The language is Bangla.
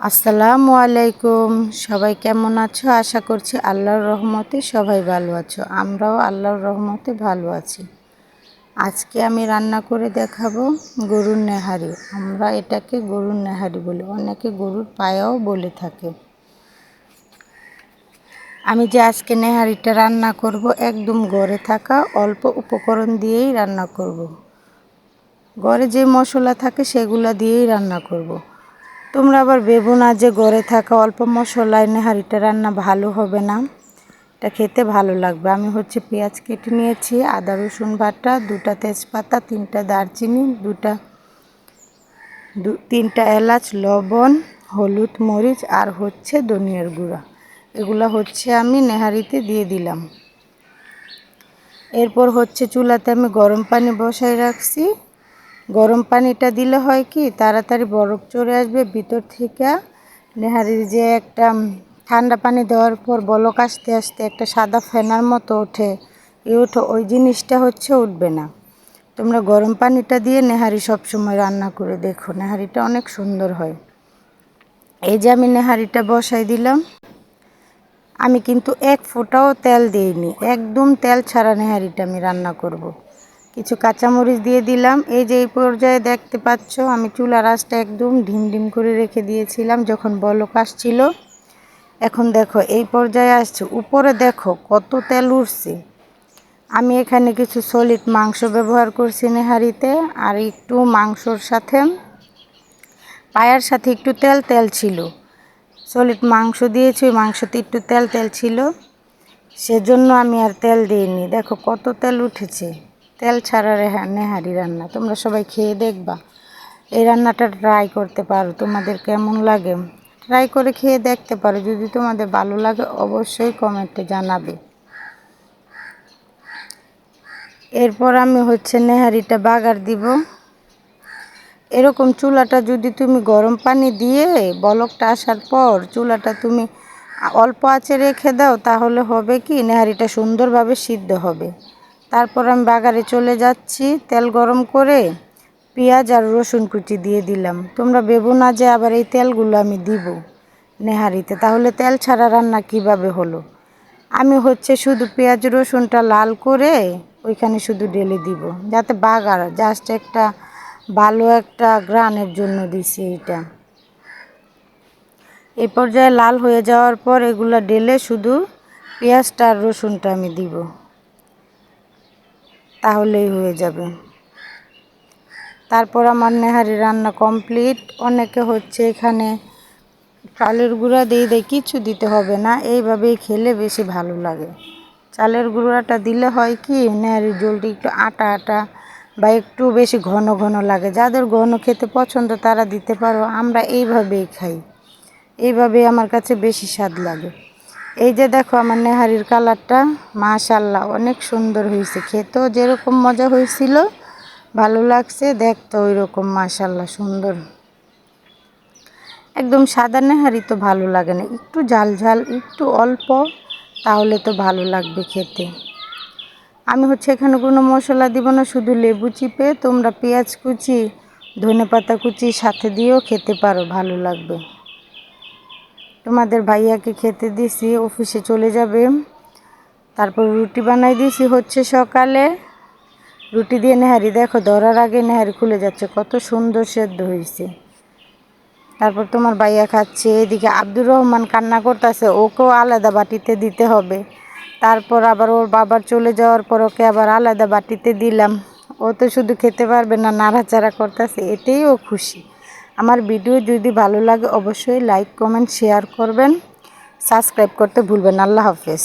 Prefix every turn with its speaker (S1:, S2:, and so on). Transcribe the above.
S1: আসসালামু আলাইকুম। সবাই কেমন আছো? আশা করছি আল্লাহর রহমতে সবাই ভালো আছো। আমরাও আল্লাহর রহমতে ভালো আছি। আজকে আমি রান্না করে দেখাবো গরুর নেহারি। আমরা এটাকে গরুর নেহারি বলি, অনেকে গরুর পায়াও বলে থাকে। আমি যে আজকে নেহারিটা রান্না করব একদম ঘরে থাকা অল্প উপকরণ দিয়েই রান্না করব। ঘরে যে মশলা থাকে সেগুলো দিয়েই রান্না করব। তোমরা আবার ভেবো না যে ঘরে থাকা অল্প মশলায় নেহারিটা রান্না ভালো হবে না, এটা খেতে ভালো লাগবে। আমি পেঁয়াজ কেটে নিয়েছি, আদা রসুন বাটা, 2টা তেজপাতা, 3টা দারচিনি, তিনটা এলাচ, লবণ, হলুদ, মরিচ আর ধনিয়ার গুঁড়া। এগুলো আমি নেহারিতে দিয়ে দিলাম। এরপর চুলাতে আমি গরম পানি বসাই রাখছি। গরম পানিটা দিলে হয় কি তাড়াতাড়ি বরফ চলে আসবে ভিতর থেকে। নেহারির যে একটা ঠান্ডা পানি দেওয়ার পর বলক আসতে আসতে একটা সাদা ফেনার মতো ওঠে, ওই জিনিসটা উঠবে না। তোমরা গরম পানিটা দিয়ে নেহারি সবসময় রান্না করে দেখো, নেহারিটা অনেক সুন্দর হয়। এই যে আমি নেহারিটা বসাই দিলাম। আমি কিন্তু এক ফোঁটাও তেল দিইনি, একদম তেল ছাড়া নেহারিটা আমি রান্না করব। কিছু কাঁচামরিচ দিয়ে দিলাম। এই যে এই পর্যায়ে দেখতে পাচ্ছ আমি চুলার আঁচটা একদম ঢিম ঢিম করে রেখে দিয়েছিলাম যখন বলক আসছিল। এখন দেখো এই পর্যায়ে আসছে, উপরে দেখো কত তেল উঠছে। আমি এখানে কিছু সলিড মাংস ব্যবহার করছি নেহারিতে, আর একটু মাংসর সাথে পায়ার সাথে একটু তেল তেল ছিল। সলিড মাংস দিয়েছি, ওই মাংসতে একটু তেল তেল ছিল, সেজন্য আমি আর তেল দিইনি। দেখো কত তেল উঠেছে। তেল ছাড়া নেহারি রান্না তোমরা সবাই খেয়ে দেখবা। এই রান্নাটা ট্রাই করতে পারো, তোমাদের কেমন লাগে ট্রাই করে খেয়ে দেখতে পারো। যদি তোমাদের ভালো লাগে অবশ্যই কমেন্টে জানাবে। এরপর আমি নেহারিটা বাগার দিব। এরকম চুলাটা যদি তুমি গরম পানি দিয়ে বলকটা আসার পর চুলাটা তুমি অল্প আঁচে রেখে দাও, তাহলে হবে কি নেহারিটা সুন্দরভাবে সিদ্ধ হবে। তারপর আমি বাগারে চলে যাচ্ছি। তেল গরম করে পেঁয়াজ আর রসুন কুচি দিয়ে দিলাম। তোমরা ভেবো না যে আবার এই তেলগুলো আমি দিব নেহারিতে, তাহলে তেল ছাড়া রান্না কিভাবে হলো। আমি শুধু পেঁয়াজ রসুনটা লাল করে ওইখানে শুধু ঢেলে দিব, যাতে বাগার জাস্ট একটা ভালো একটা গ্রানের জন্য দিছি এটা। এই পর্যায়ে লাল হয়ে যাওয়ার পর এগুলো ঢেলে শুধু পেঁয়াজটা আর রসুনটা আমি দিব, তাহলেই হয়ে যাবে। তারপর আমার নেহারি রান্না কমপ্লিট। অনেকে এখানে চালের গুঁড়া দেয়, কিছু দিতে হবে না, এইভাবেই খেলে বেশি ভালো লাগে। চালের গুঁড়াটা দিলে হয় কি নেহারির ঝোলটা একটু আটা আটা বা একটু বেশি ঘন ঘন লাগে। যাদের ঘন খেতে পছন্দ তারা দিতে পারো, আমরা এইভাবেই খাই, এইভাবেই আমার কাছে বেশি স্বাদ লাগে। এই যে দেখো আমার নেহারির কালারটা মাশাআল্লাহ অনেক সুন্দর হয়েছে, খেতেও যেরকম মজা হয়েছিল ভালো লাগছে, দেখতে ওই রকম মাশাআল্লাহ সুন্দর। একদম সাদা নেহারি তো ভালো লাগে না, একটু ঝাল ঝাল একটু অল্প, তাহলে তো ভালো লাগবে খেতে। আমি এখানে কোনো মশলা দিব না, শুধু লেবু চিপে তোমরা পেঁয়াজ কুচি ধনেপাতা কুচি সাথে দিয়েও খেতে পারো, ভালো লাগবে। তোমাদের ভাইয়াকে খেতে দিছি, অফিসে চলে যাবে। তারপর রুটি বানাই দিয়েছি সকালে। রুটি দিয়ে নেহারি দেখো ধরার আগে নেহারি খুলে যাচ্ছে, কত সুন্দর সেদ্ধ হয়েছে। তারপর তোমার ভাইয়া খাচ্ছে। এদিকে আব্দুর রহমান কান্না করতেছে, ওকেও আলাদা বাটিতে দিতে হবে। তারপর আবার ওর বাবার চলে যাওয়ার পর ওকে আবার আলাদা বাটিতে দিলাম। ও তো শুধু খেতে পারবে না, নাড়াচাড়া করতেছে, এতেই ও খুশি। আমার ভিডিও যদি ভালো লাগে অবশ্যই লাইক কমেন্ট শেয়ার করবেন, সাবস্ক্রাইব করতে ভুলবেন না। আল্লাহ হাফেজ।